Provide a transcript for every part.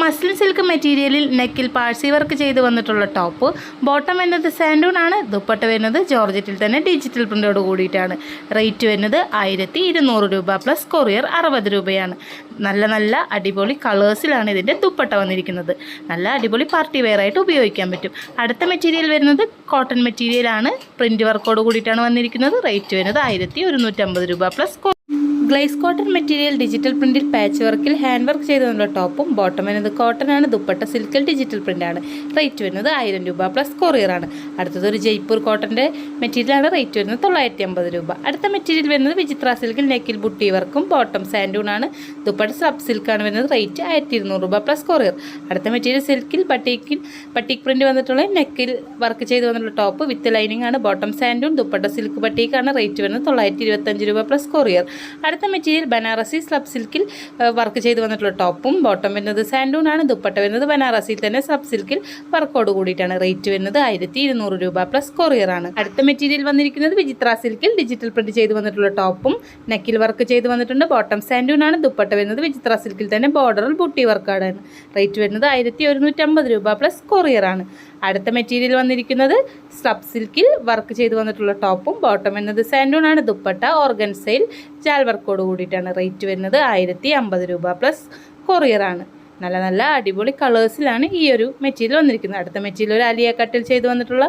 Muslin silk മെറ്റീരിയലിൽ നെക്കിൽ Parsi work ചെയ്ത് വന്നിട്ടുള്ള ടോപ്പ്. ബോട്ടം വരുന്നത് സാൻഡൂൺ ആണ്. ദുപ്പട്ട വരുന്നത് ജോർജറ്റിൽ തന്നെ ഡിജിറ്റൽ പ്രിൻ്റോട് കൂടിയിട്ടാണ്. റേറ്റ് വരുന്നത് 1200 രൂപ പ്ലസ് കൊറിയർ 60 രൂപയാണ്. നല്ല അടിപൊളി കളേഴ്സിലാണ് ഇതിൻ്റെ ദുപ്പട്ട വന്നിരിക്കുന്നത്. നല്ല അടിപൊളി പാർട്ടി വെയർ ആയിട്ട് ഉപയോഗിക്കാൻ പറ്റും. അടുത്ത മെറ്റീരിയൽ വരുന്നത് കോട്ടൺ മെറ്റീരിയലാണ്. പ്രിൻറ്റ് വർക്കോട് കൂടിയിട്ടാണ് വന്നിരിക്കുന്നത്. റേറ്റ് വരുന്നത് 1150 രൂപ plus glaze cotton material digital പ്രിൻറ്റിൽ പാച്ച് വർക്കിൽ ഹാൻഡ് വർക്ക് ചെയ്തുള്ള ടോപ്പും. ബോട്ടം വരുന്നത് കോട്ടൺ ആണ്. ദുപ്പട്ട സിൽക്കിൽ ഡിജിറ്റൽ പ്രിൻ്റാണ്. റേറ്റ് വരുന്നത് 1000 രൂപ പ്ലസ് കൊറിയറാണ്. അടുത്തതൊരു ജയ്പൂർ കോട്ടൻ്റെ മെറ്റീരിയലാണ്. റേറ്റ് വരുന്നത് 950 രൂപ. അടുത്ത മെറ്റീരിയൽ വരുന്നത് വിചിത്ര സിൽക്കിൽ നെക്കിൽ ബുട്ടി വർക്കും. ബോട്ടം സാൻഡൂൺ ആണ്. ദുപ്പട്ട സബ് സിൽക്കാണ് വരുന്നത്. റേറ്റ് 1200 രൂപ പ്ലസ് കൊറിയർ. അടുത്ത മെറ്റീരിയൽ സിൽക്കിൽ ബട്ടീക്ക് പ്രിൻറ്റ് വന്നിട്ടുള്ള നെക്കിൽ വർക്ക് ചെയ്ത് വന്നിട്ടുള്ള ടോപ്പ് വിത്ത് ലൈനിങ് ആണ്. ബോട്ടം സാൻഡൂൺ. ദുപ്പട്ട സിൽക്ക് ബട്ടീക്കാണ്. റേറ്റ് വരുന്നത് 925 രൂപ പ്ലസ് കൊറിയർ. അടുത്ത മെറ്റീരിയൽ ബനാറസി സ്ലബ് സിൽക്കിൽ വർക്ക് ചെയ്ത് വന്നിട്ടുള്ള ടോപ്പും. ബോട്ടം വരുന്നത് സാൻഡൂൺ ആണ്. ദുപ്പട്ട വരുന്നത് ബനാറസിയിൽ തന്നെ സബ് സിൽക്കിൽ വർക്കോട് കൂടിയിട്ടാണ്. റേറ്റ് വരുന്നത് 1200 രൂപ പ്ലസ് കൊറിയർ ആണ്. അടുത്ത മെറ്റീരിയൽ വന്നിരിക്കുന്നത് വിചിത്ര സിൽക്കിൽ ഡിജിറ്റൽ പ്രിന്റ് ചെയ്ത് വന്നിട്ടുള്ള ടോപ്പും. നെക്കിൽ വർക്ക് ചെയ്ത് വന്നിട്ടുണ്ട്. ബോട്ടം സാൻഡൂൺ ആണ്. ദുപ്പട്ട വരുന്നത് വിചിത്ര സിൽക്കിൽ തന്നെ ബോർഡറിൽ ബുട്ടി വർക്കാണ്. റേറ്റ് വരുന്നത് 1150 രൂപ പ്ലസ് കൊറിയർ ആണ്. അടുത്ത മെറ്റീരിയൽ വന്നിരിക്കുന്നത് സ്ലബ് സിൽക്കിൽ വർക്ക് ചെയ്ത് വന്നിട്ടുള്ള ടോപ്പും. ബോട്ടം എന്നത് സാൻഡൂൺ ആണ്. ദുപ്പട്ട ഓർഗൻസയിൽ ജാൽ വർക്കോട് കൂടിയിട്ടാണ്. റേറ്റ് വരുന്നത് 1050 രൂപ പ്ലസ് കൊറിയർ ആണ്. നല്ല അടിപൊളി കളേഴ്സിലാണ് ഈ ഒരു മെറ്റീരിയൽ വന്നിരിക്കുന്നത്. അടുത്ത മെറ്റീരിയൽ ഒരു അലിയ കട്ടിൽ ചെയ്ത് വന്നിട്ടുള്ള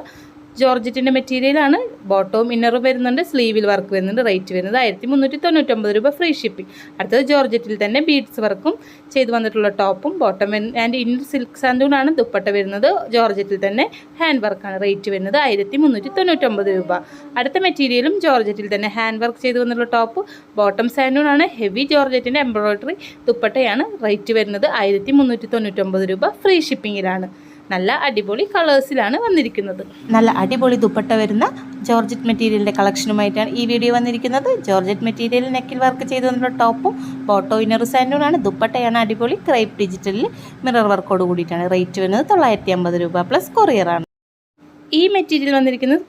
ജോർജറ്റിൻ്റെ മെറ്റീരിയലാണ്. ബോട്ടവും ഇന്നറും വരുന്നുണ്ട്. സ്ലീവിൽ വർക്ക് വരുന്നുണ്ട്. റേറ്റ് വരുന്നത് 1399 രൂപ ഫ്രീ ഷിപ്പിംഗ്. അടുത്തത് ജോർജറ്റിൽ തന്നെ ബീഡ്സ് വർക്കും ചെയ്ത് വന്നിട്ടുള്ള ടോപ്പും. ബോട്ടം ആൻഡ് ഇന്നർ സിൽക്ക് സാൻഡൂൺ ആണ്. ദുപ്പട്ട വരുന്നത് ജോർജറ്റിൽ തന്നെ ഹാൻഡ് വർക്കാണ്. റേറ്റ് വരുന്നത് 1399 രൂപ. അടുത്ത മെറ്റീരിയലും ജോർജറ്റിൽ തന്നെ ഹാൻഡ് വർക്ക് ചെയ്ത് വന്നിട്ടുള്ള ടോപ്പ്. ബോട്ടം സാൻഡൂൺ ആണ്. ഹെവി ജോർജറ്റിൻ്റെ എംബ്രോയ്ഡറി ദുപ്പട്ടയാണ്. റേറ്റ് വരുന്നത് 1399 രൂപ ഫ്രീ ഷിപ്പിങ്ങിലാണ്. നല്ല അടിപൊളി കളേഴ്സിലാണ് വന്നിരിക്കുന്നത്. നല്ല അടിപൊളി ദുപ്പട്ട വരുന്ന ജോർജറ്റ് മെറ്റീരിയലിൻ്റെ കളക്ഷനുമായിട്ടാണ് ഈ വീഡിയോ വന്നിരിക്കുന്നത്. ജോർജറ്റ് മെറ്റീരിയൽ നെക്കിൽ വർക്ക് ചെയ്ത് വന്നിട്ടുള്ള ടോപ്പും. ബോട്ടോ ഇന്നർ സാൻഡൂൺ ആണ്. ദുപ്പട്ടയാണ് അടിപൊളി ക്രേപ്പ് ഡിജിറ്റലിൽ മിറർ വർക്കോട് കൂടിയിട്ടാണ്. റേറ്റ് വരുന്നത് 950 രൂപ പ്ലസ് കൊറിയറാണ്. ഈ മെറ്റീരിയൽ വന്നിരിക്കുന്നത്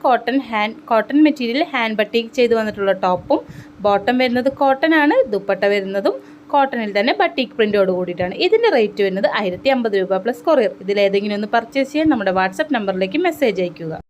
കോട്ടൺ മെറ്റീരിയൽ ഹാൻഡ് ബട്ടീക്ക് ചെയ്ത് വന്നിട്ടുള്ള ടോപ്പും. ബോട്ടം വരുന്നത് കോട്ടൺ ആണ്. ദുപ്പട്ട വരുന്നതും കോട്ടണിൽ തന്നെ ബട്ടീക്ക് പ്രിൻ്റോട് കൂടിയിട്ടാണ്. ഇതിൻ്റെ റേറ്റ് വരുന്നത് 1050 രൂപ പ്ലസ് കൊറിയർ. ഇതിലേതെങ്കിലും ഒന്ന് പർച്ചേസ് ചെയ്യാൻ നമ്മുടെ വാട്സപ്പ് നമ്പറിലേക്ക് മെസ്സേജ് അയയ്ക്കുക.